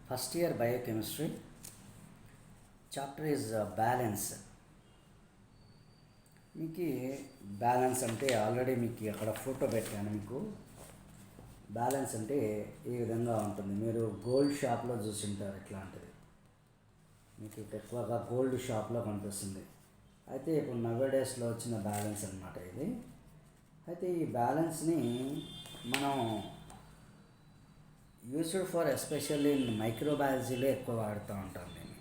First year biochemistry. Chapter is balance. మీకు balance అంటే already మీకు అక్కడ ఫోటో పెట్టాను. మీకు బ్యాలెన్స్ అంటే ఈ విధంగా ఉంటుంది. మీరు గోల్డ్ షాప్లో చూసింటారు ఇట్లాంటిది. మీకు ఎక్కువగా గోల్డ్ షాప్లో కనిపిస్తుంది. అయితే ఇప్పుడు నవేడేస్లో వచ్చిన బ్యాలెన్స్ అనమాట ఇది. అయితే ఈ బ్యాలెన్స్ని మనం యూస్డ్ ఫర్ ఎస్పెషల్లీ ఇన్ మైక్రోబయాలజీలో ఎక్కువ వాడుతూ ఉంటాం దీన్ని.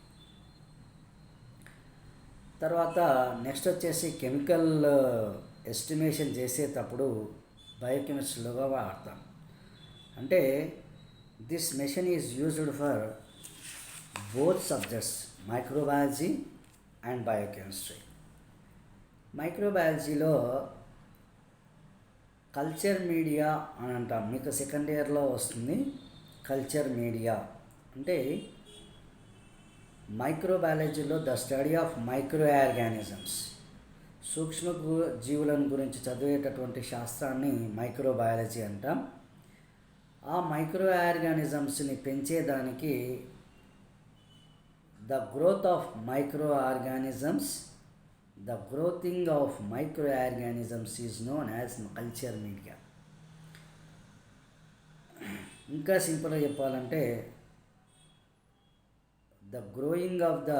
తర్వాత నెక్స్ట్ వచ్చేసి కెమికల్ ఎస్టిమేషన్ చేసేటప్పుడు బయోకెమిస్ట్రీలోగా వాడతాం. అంటే this machine is used for both subjects microbiology and biochemistry. మైక్రోబయాలజీలో కల్చర్ మీడియా అని అంటాం. మీకు సెకండ్ ఇయర్లో వస్తుంది. కల్చర్ మీడియా అంటే మైక్రోబయాలజీలో the study of micro organisms, సూక్ష్మ జీవులను గురించి చదివేటటువంటి శాస్త్రాన్ని మైక్రోబయాలజీ అంటాం. ఆ మైక్రో ఆర్గానిజమ్స్ని పెంచేదానికి the growth of micro organisms, the growing of microorganisms is known as culture media. ఇంకా సింపుల్గా చెప్పాలంటే the growing of the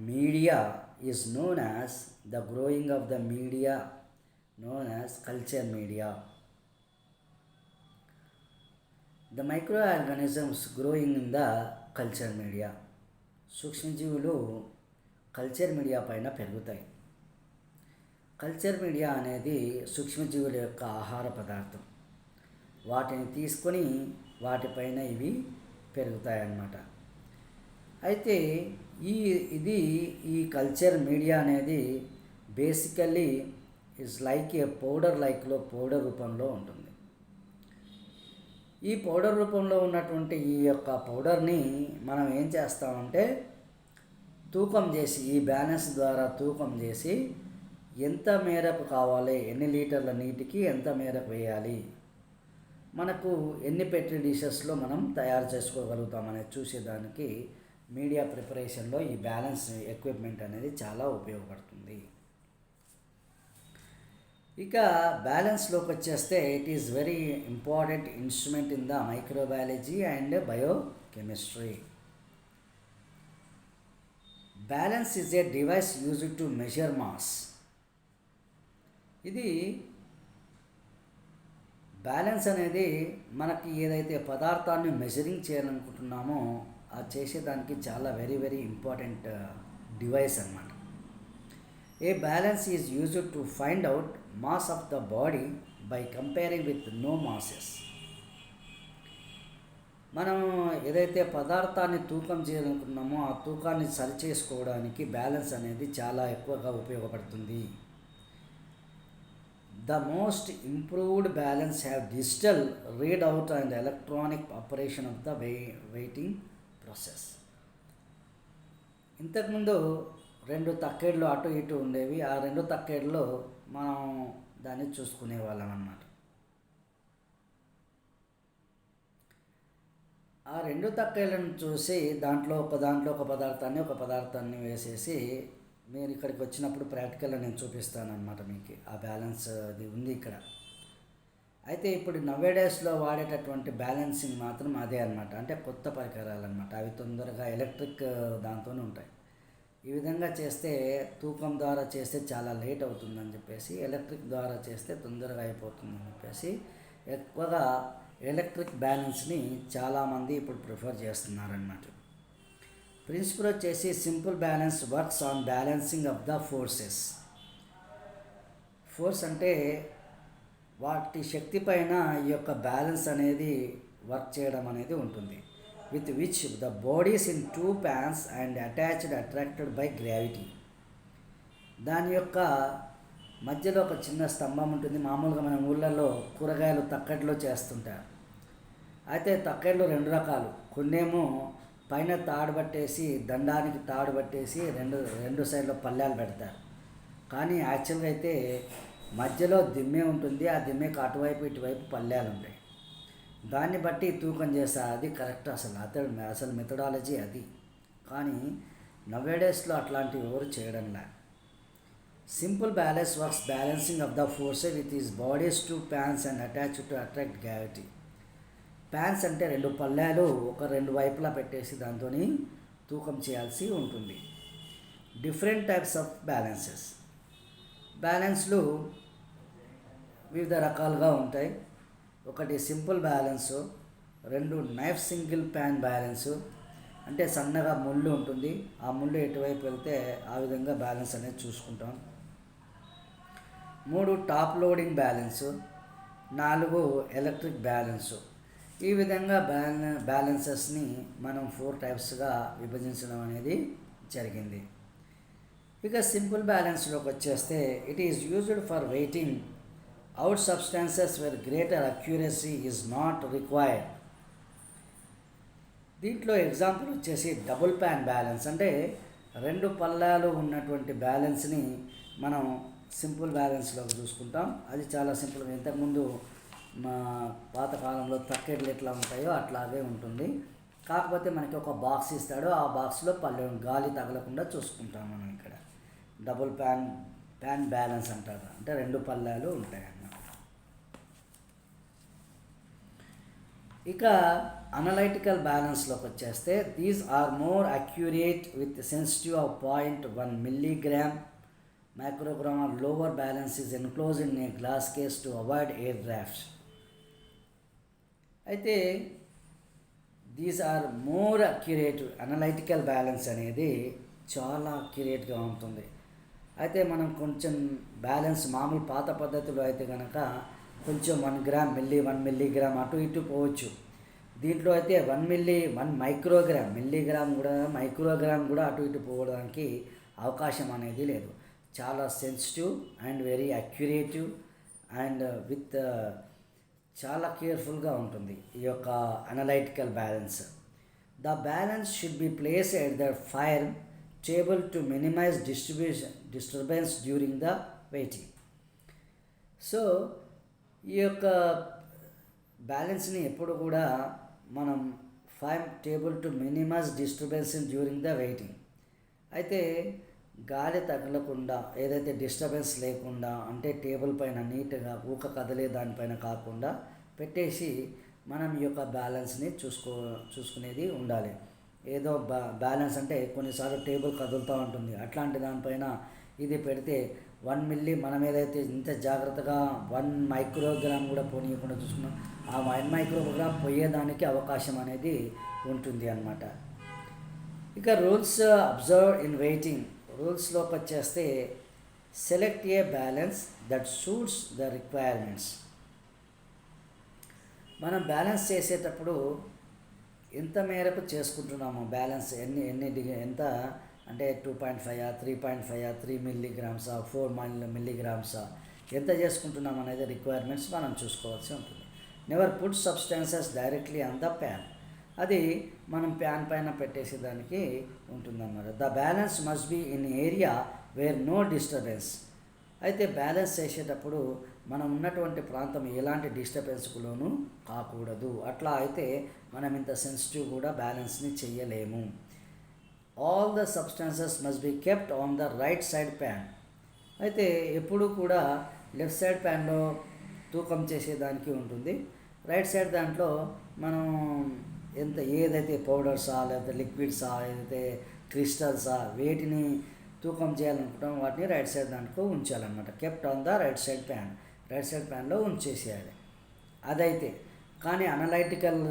media is known as culture media. The micro organisms growing in the culture media. సూక్ష్మజీవులు culture media పైన పెరుగుతాయి. Culture media అనేది సూక్ష్మజీవుల యొక్క ఆహార పదార్థం. వాటిని తీసుకొని వాటిపైన ఇవి పెరుగుతాయన్నమాట. అయితే ఈ కల్చర్ మీడియా అనేది basically is like A powder రూపంలో ఉంటుంది. ఈ పౌడర్ రూపంలో ఉన్నటువంటి ఈ యొక్క పౌడర్ని మనం ఏం చేస్తామంటే తూకం చేసి, ఈ బ్యాలెన్స్ ద్వారా తూకం చేసి ఎంత మేరకు కావాలి, ఎన్ని లీటర్ల నీటికి ఎంత మేరకు వేయాలి, మనకు ఎన్ని పెట్రీ డిషెస్లో మనం తయారు చేసుకోగలుగుతామనేది చూసేదానికి మీడియా ప్రిపరేషన్లో ఈ బ్యాలెన్స్ ఎక్విప్మెంట్ అనేది చాలా ఉపయోగపడుతుంది. ఇక బ్యాలెన్స్లోకి వచ్చేస్తే it is very important instrument in the microbiology and biochemistry. Balance is a device used to measure mass. ఇది బ్యాలెన్స్ అనేది మనకి ఏదైతే పదార్థాన్ని మెజరింగ్ చేయాలనుకుంటున్నామో అది చేసేదానికి చాలా వెరీ వెరీ ఇంపార్టెంట్ డివైస్ అన్నమాట. A balance is used to find out mass of the body by comparing with known masses. మనం ఏదైతే పదార్థాన్ని తూకం చేయాలనుకున్నామో ఆ తూకాన్ని సరిచేసుకోవడానికి బ్యాలెన్స్ అనేది చాలా ఎక్కువగా ఉపయోగపడుతుంది. The most improved balance have digital readout and electronic operation of the weighting process. ఇంతకుముందు 2 తక్కేళ్ళు అటు ఇటు ఉండేవి. ఆ 2 తక్కేళ్ళలో మనం దాన్ని చూసుకునే వాళ్ళం అన్నమాట. ఆ 2 తక్కేళ్ళను చూసి దాంట్లో ఒక పదార్థాన్ని వేసేసి మీరు ఇక్కడికి వచ్చినప్పుడు ప్రాక్టికల్గా నేను చూపిస్తాను అన్నమాట. మీకు ఆ బ్యాలెన్స్ అది ఉంది ఇక్కడ. అయితే ఇప్పుడు నవేడేస్లో వాడేటటువంటి బ్యాలెన్సింగ్ మాత్రం అదే అన్నమాట. అంటే కొత్త పరికరాలు అన్నమాట. అవి తొందరగా ఎలక్ట్రిక్ దాంతోనే ఉంటాయి. ఈ విధంగా చేస్తే తూకం ద్వారా చేస్తే చాలా లేట్ అవుతుందని చెప్పేసి, ఎలక్ట్రిక్ ద్వారా చేస్తే తొందరగా అయిపోతుందని చెప్పేసి ఎక్కువగా ఎలక్ట్రిక్ బ్యాలెన్స్ని చాలామంది ఇప్పుడు ప్రిఫర్ చేస్తున్నారన్నమాట. ప్రిన్సిపల్ వచ్చేసి simple balance works on balancing of the forces. Force అంటే వాటి శక్తి పైన ఈ యొక్క బ్యాలెన్స్ అనేది వర్క్ చేయడం అనేది ఉంటుంది. With which the bodies in 2 pans and attracted by gravity. దాని యొక్క మధ్యలో ఒక చిన్న స్తంభం ఉంటుంది. మామూలుగా మన ఊళ్ళల్లో కూరగాయలు తక్కడిలో చేస్తుంటారు. అయితే తక్కడిలో 2 రకాలు. కొన్నేమో పైన తాడు పట్టేసి, దండానికి తాడు పట్టేసి రెండు సైడ్లో పళ్ళాలు పెడతారు. కానీ యాక్చువల్గా అయితే మధ్యలో దిమ్మె ఉంటుంది. ఆ దిమ్మెకు అటువైపు ఇటువైపు పళ్ళాలు ఉంటాయి. దాన్ని బట్టి తూకం చేస్తారు. అది కరెక్ట్. అసలు మెథడాలజీ అది. కానీ నవేడేస్లో అట్లాంటివి ఎవరు చేయడంలా. Simple balance works balancing of the forces with his bodies to pans and attach to attract gravity. Pans అంటే 2 పళ్ళాలు ఒక 2 వైపులా పెట్టేసి దాంతో తూకం చేయాల్సి ఉంటుంది. Different types of balances. బ్యాలెన్స్లు వివిధ రకాలుగా ఉంటాయి. ఒకటి simple balance, 2 knife single pan balance, అంటే సన్నగా ముళ్ళు ఉంటుంది, ఆ ముళ్ళు ఎటువైపు వెళ్తే ఆ విధంగా బ్యాలెన్స్ అనేది చూసుకుంటాం. 3 top loading balance, 4 electric balance. ఈ విధంగా బ్యాలెన్సెస్ని మనం 4 టైప్స్గా విభజించడం అనేది జరిగింది. ఇక సింపుల్ బ్యాలెన్స్లోకి వచ్చేస్తే it is used for weighting out substances where greater accuracy is not required. దీంట్లో ఎగ్జాంపుల్ వచ్చేసి డబుల్ ప్యాన్ బ్యాలెన్స్, అంటే 2 పల్లాలు ఉన్నటువంటి బ్యాలెన్స్ని మనం సింపుల్ బ్యాలెన్స్లోకి చూసుకుంటాం. అది చాలా సింపుల్గా ఇంతకుముందు మా పాతకాలంలో తక్కెట్లు ఎట్లా ఉంటాయో అట్లాగే ఉంటుంది. కాకపోతే మనకి ఒక బాక్స్ ఇస్తాడు, ఆ బాక్స్లో గాలి తగలకుండా చూసుకుంటాం మనం. ఇక్కడ డబుల్ ప్యాన్ బ్యాలెన్స్ అంటారు, అంటే 2 పల్లాలు ఉంటాయి అన్నమాట. ఇక అనలైటికల్ బ్యాలెన్స్లోకి వచ్చేస్తే these are more accurate with sensitive of 0.1 milligram microgram or lower balance is enclosed in a glass case to avoid air drafts. అయితే these are more accurate. Analytical balance అనేది చాలా అక్యురేట్గా ఉంటుంది. అయితే మనం కొంచెం బ్యాలెన్స్ మామూలు పాత పద్ధతిలో అయితే కనుక కొంచెం 1 మిల్లీగ్రామ్ అటు ఇటు పోవచ్చు. దీంట్లో అయితే 1 మైక్రోగ్రామ్ కూడా అటు ఇటు పోవడానికి అవకాశం అనేది లేదు. చాలా sensitive and very accurative and with చాలా కేర్ఫుల్గా ఉంటుంది ఈ యొక్క analytical balance. The balance should be place at the fire table to minimize disturbance during the weighing. So ఈ యొక్క బ్యాలెన్స్ని ఎప్పుడు కూడా మనం fire table to minimize disturbance during the weighing. అయితే గాలి తగలకుండా, ఏదైతే డిస్టర్బెన్స్ లేకుండా, అంటే టేబుల్ పైన నీట్గా ఊక కదిలే దానిపైన కాకుండా పెట్టేసి మనం ఈ యొక్క బ్యాలెన్స్ని చూసుకునేది ఉండాలి. ఏదో బ్యాలెన్స్ అంటే కొన్నిసార్లు టేబుల్ కదులుతూ ఉంటుంది, అట్లాంటి దానిపైన ఇది పెడితే 1 మిల్లీ మనం ఏదైతే ఇంత జాగ్రత్తగా 1 మైక్రోగ్రామ్ కూడా పోనీయకుండా చూసుకున్నాం, ఆ 1 మైక్రోగ్రామ్ పోయేదానికి అవకాశం అనేది ఉంటుంది అన్నమాట. ఇక రూల్స్ అబ్జర్వ్ ఇన్ వెయిటింగ్. రూల్స్లోకి వచ్చేస్తే select A balance that suits the requirements. మనం బ్యాలెన్స్ చేసేటప్పుడు ఎంత మేరకు చేసుకుంటున్నాము బ్యాలెన్స్, ఎంత అంటే 2.5 3.5 3 మిల్లీగ్రామ్సా 4 మిల్లీగ్రామ్సా ఎంత చేసుకుంటున్నాం అనేది రిక్వైర్మెంట్స్ మనం చూసుకోవాల్సి ఉంటుంది. Never put substances directly on the pan. అది మనం ప్యాన్ పైన పెట్టేసేదానికి ఉంటుందన్నమాట. The balance must be in area where no disturbance. అయితే బ్యాలెన్స్ చేసేటప్పుడు మనం ఉన్నటువంటి ప్రాంతం ఎలాంటి డిస్టర్బెన్స్కులోనూ కాకూడదు. అట్లా అయితే మనం ఇంత సెన్సిటివ్ కూడా బ్యాలెన్స్ని చెయ్యలేము. All the substances must be kept on the right side pan. అయితే ఎప్పుడు కూడా లెఫ్ట్ సైడ్ ప్యాన్లో తూకం చేసేదానికి ఉంటుంది. రైట్ సైడ్ దాంట్లో మనం ఏదైతే పౌడర్సా లేకపోతే లిక్విడ్సా ఏదైతే క్రిస్టల్సా వేటిని తూకం చేయాలనుకుంటాం వాటిని రైట్ సైడ్ దాంట్లో ఉంచాలన్నమాట. Kept on the right side pan, right side ప్యాన్లో ఉంచేసేయాలి. అదైతే కానీ అనలైటికల్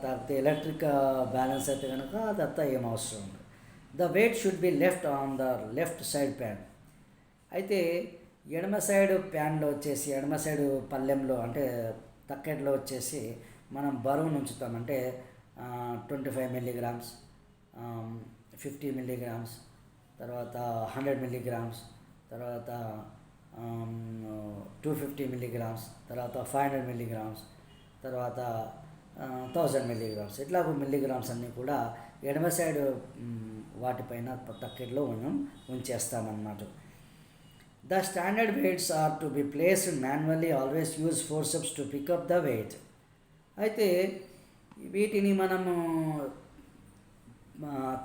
తాగితే ఎలక్ట్రిక్ బ్యాలెన్స్ అయితే కనుక అదంతా ఏం అవసరం ఉండదు. The weight should be left on the left side pan. అయితే ఎడమ సైడ్ ప్యాన్లో వచ్చేసి ఎడమ సైడ్ పళ్ళెంలో అంటే తక్కెట్లో వచ్చేసి మనం బరువును ఉంచుతామంటే 25 మిల్లీగ్రామ్స్, 50 మిల్లీగ్రామ్స్, తర్వాత 100 మిల్లీగ్రామ్స్, తర్వాత 250 మిల్లీగ్రామ్స్, తర్వాత 500 మిల్లీగ్రామ్స్, తర్వాత 1000 మిల్లీగ్రామ్స్. ఇట్లా మిల్లీగ్రామ్స్ అన్నీ కూడా ఎడమ సైడ్ వాటిపైన తక్కెట్లో మనం ఉంచేస్తామన్నమాట. The standard weights are to be placed manually. Always use forceps to pick up the weight. అయితే వీటిని మనము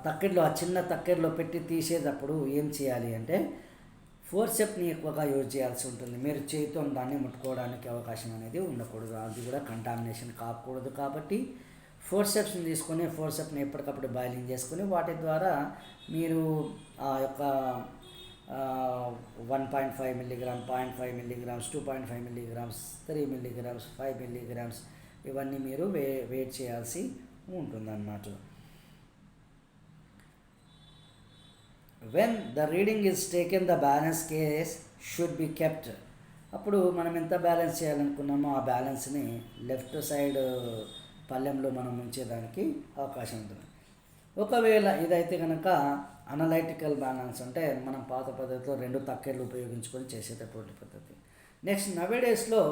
తక్కెడలో ఆ చిన్న తక్కెడలో పెట్టి తీసేటప్పుడు ఏం చేయాలి అంటే ఫోర్సెప్ని ఎక్కువగా యూజ్ చేయాల్సి ఉంటుంది. మీరు చేతితో దాన్ని ముట్టుకోవడానికి అవకాశం అనేది ఉండకూడదు, అది కూడా కంటామినేషన్ కాకూడదు. కాబట్టి ఫోర్సెప్స్ని తీసుకొని ఫోర్సెప్ని ఎప్పటికప్పుడు బాయిలింగ్ చేసుకొని వాటి ద్వారా మీరు ఆ యొక్క 1.5 milligram, 0.5 milligrams, 2.5 milligrams, 3 milligrams, 5 milligrams ఇవన్నీ మీరు వెయిట్ చేయాల్సి ఉంటుందన్నమాట. When the reading is taken the balance case should be kept. అప్పుడు మనం ఎంత బ్యాలెన్స్ చేయాలనుకున్నామో ఆ బ్యాలెన్స్ని లెఫ్ట్ సైడ్ పళ్ళెంలో మనం ఉంచేదానికి అవకాశం ఉంటుంది. ఒకవేళ ఇదైతే కనుక అనలైటికల్ బ్యాలెన్స్ అంటే మనం పాత పద్ధతిలో 2 తక్కెళ్ళు ఉపయోగించుకొని చేసేటటువంటి పద్ధతి. నెక్స్ట్ నవేడేస్లో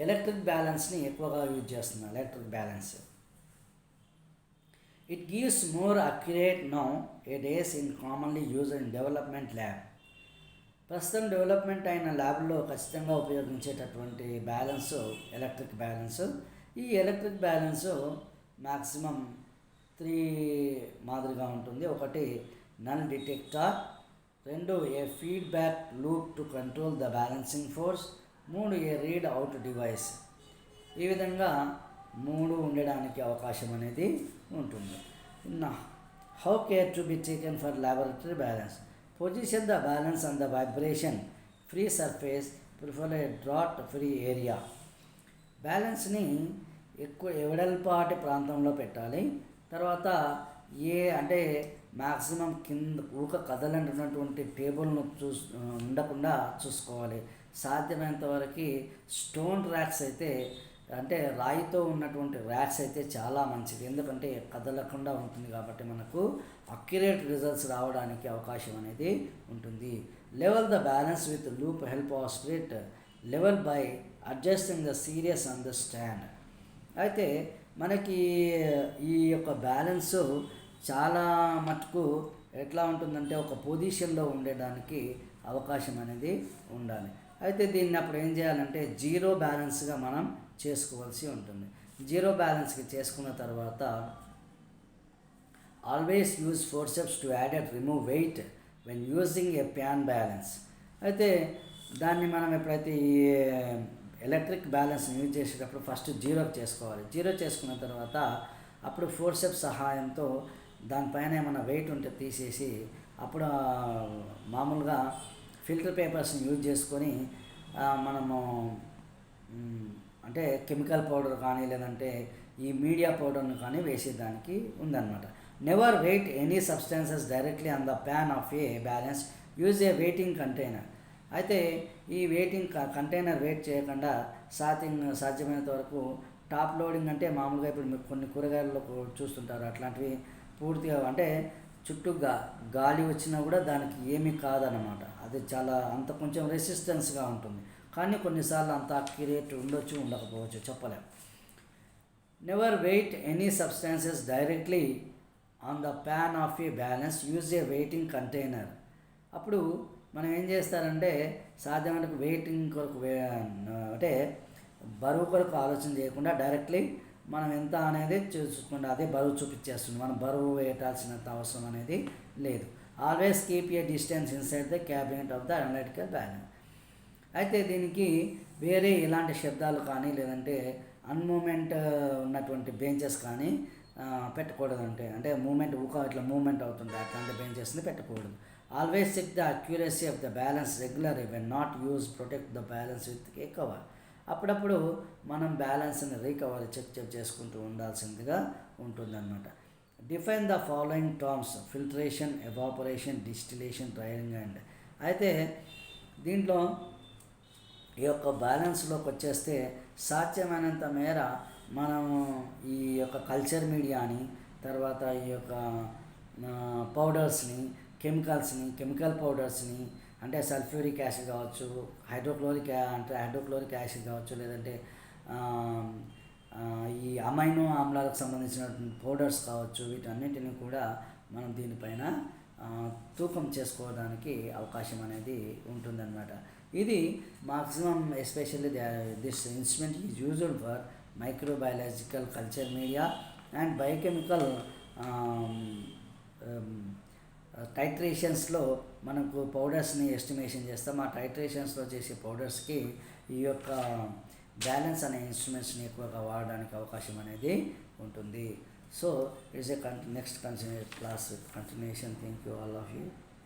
ఎలక్ట్రిక్ బ్యాలెన్స్ని ఎక్కువగా యూజ్ చేస్తున్నారు. Electric balance it gives more accurate now A days in commonly use in development lab. ప్రస్తుతం డెవలప్మెంట్ అయిన ల్యాబ్లో ఖచ్చితంగా ఉపయోగించేటటువంటి బ్యాలెన్స్ ఎలక్ట్రిక్ బ్యాలెన్స్. ఈ ఎలక్ట్రిక్ బ్యాలెన్స్ మ్యాక్సిమం 3 మాదిరిగా ఉంటుంది. ఒకటి null detector, 2 A feedback loop to control the balancing force, 3 A read out device. ఈ విధంగా 3 ఉండడానికి అవకాశం అనేది ఉంటుంది. How care to be taken for laboratory balance. Position the balance on the vibration free surface, prefer a draught free area. బ్యాలెన్స్ని ఎక్కువ వెడల్పాటి ప్రాంతంలో పెట్టాలి. తర్వాత అంటే మ్యాక్సిమం కింద కదలంటున్నటువంటి టేబుల్ను ఉండకుండా చూసుకోవాలి. సాధ్యమైనంత వరకు స్టోన్ ర్యాక్స్ అయితే అంటే రాయితో ఉన్నటువంటి ర్యాక్స్ అయితే చాలా మంచిది, ఎందుకంటే కదలకుండా ఉంటుంది కాబట్టి మనకు అక్యురేట్ రిజల్ట్స్ రావడానికి అవకాశం అనేది ఉంటుంది. Level the balance with loop help of split level by adjusting the serious on the stand. అయితే మనకి ఈ యొక్క బ్యాలెన్స్ చాలా మటుకు ఎట్లా ఉంటుందంటే ఒక పొజిషన్లో ఉండడానికి అవకాశం అనేది ఉండాలి. అయితే దీన్ని అప్పుడు ఏం చేయాలంటే జీరో బ్యాలెన్స్గా మనం చేసుకోవాల్సి ఉంటుంది. జీరో బ్యాలెన్స్కి చేసుకున్న తర్వాత always use forceps to add and remove weight when using a pan balance. అయితే దాన్ని మనం ఎప్పుడైతే ఈ ఎలక్ట్రిక్ బ్యాలెన్స్ని యూజ్ చేసేటప్పుడు ఫస్ట్ జీరోకి చేసుకోవాలి. జీరో చేసుకున్న తర్వాత అప్పుడు ఫోర్సెప్స్ సహాయంతో దానిపైన ఏమైనా వెయిట్ ఉంటే తీసేసి అప్పుడు మామూలుగా ఫిల్టర్ పేపర్స్ని యూజ్ చేసుకొని మనము అంటే కెమికల్ పౌడర్ కానీ లేదంటే ఈ మీడియా పౌడర్ను కానీ వేసేదానికి ఉందన్నమాట. Never weight any substances directly on the pan of a balance, use a weighting container. అయితే ఈ వెయిటింగ్ కంటైనర్ వెయిట్ చేయకుండా సాధ్యమైనంత వరకు టాప్ లోడింగ్ అంటే మామూలుగా ఇప్పుడు మీరు కొన్ని కూరగాయల్లో చూస్తుంటారు, అట్లాంటివి పూర్తిగా అంటే చుట్టూ గాలి వచ్చినా కూడా దానికి ఏమీ కాదనమాట. అది చాలా అంత కొంచెం రెసిస్టెన్స్గా ఉంటుంది, కానీ కొన్నిసార్లు అంత అక్యురేట్ ఉండొచ్చు ఉండకపోవచ్చు, చెప్పలేం. Never weight any substances directly on the pan of a balance, use a weighting container. అప్పుడు మనం ఏం చేస్తారంటే సాధ్యమైన వెయిటింగ్ కొరకు అంటే బరువు కొరకు ఆలోచన చేయకుండా డైరెక్ట్లీ మనం ఎంత అనేది చూసుకుంటే అదే బరువు చూపించేస్తుంది, మనం బరువు వేయాల్సినంత అవసరం అనేది లేదు. Always keep a distance inside the cabinet of the analytical balance. అయితే దీనికి వేరే ఇలాంటి శబ్దాలు కానీ లేదంటే అన్మూమెంట్ ఉన్నటువంటి బెంచెస్ కానీ పెట్టకూడదు. అంటే మూమెంట్ ఇట్లా మూమెంట్ అవుతుంది అట్లాంటి బెంచెస్ని పెట్టకూడదు. Always check the accuracy of the balance regularly when not use, protect the balance with a cover. అప్పుడప్పుడు మనం బ్యాలెన్స్ని రీకవర్ చెక్ చేసుకుంటూ ఉండాల్సిందిగా ఉంటుందన్నమాట. Define the following terms: filtration, evaporation, distillation, drying and. అయితే దీంట్లో ఈ యొక్క బ్యాలెన్స్లోకి వచ్చేస్తే సాధ్యమైనంత మేర మనం ఈ యొక్క కల్చర్ మీడియాని, తర్వాత ఈ యొక్క పౌడర్స్ని, కెమికల్ పౌడర్స్ని అంటే సల్ఫ్యూరిక్ యాసిడ్ కావచ్చు, హైడ్రోక్లోరిక్ యాసిడ్ కావచ్చు, లేదంటే ఈ అమైనో ఆమ్లాలకు సంబంధించినటువంటి పౌడర్స్ కావచ్చు, వీటన్నిటిని కూడా మనం దీనిపైన తూకం చేసుకోవడానికి అవకాశం అనేది ఉంటుందన్నమాట. ఇది maximum especially this instrument is used for microbiological culture media and biochemical టైట్రేషన్స్లో మనకు పౌడర్స్ని ఎస్టిమేషన్ చేస్తాం. ఆ టైట్రేషన్స్లో చేసే పౌడర్స్కి ఈ యొక్క బ్యాలెన్స్ అనే ఇన్స్ట్రుమెంట్స్ని ఎక్కువగా వాడడానికి అవకాశం అనేది ఉంటుంది. So it's a next continue class continuation. Thank you all of you.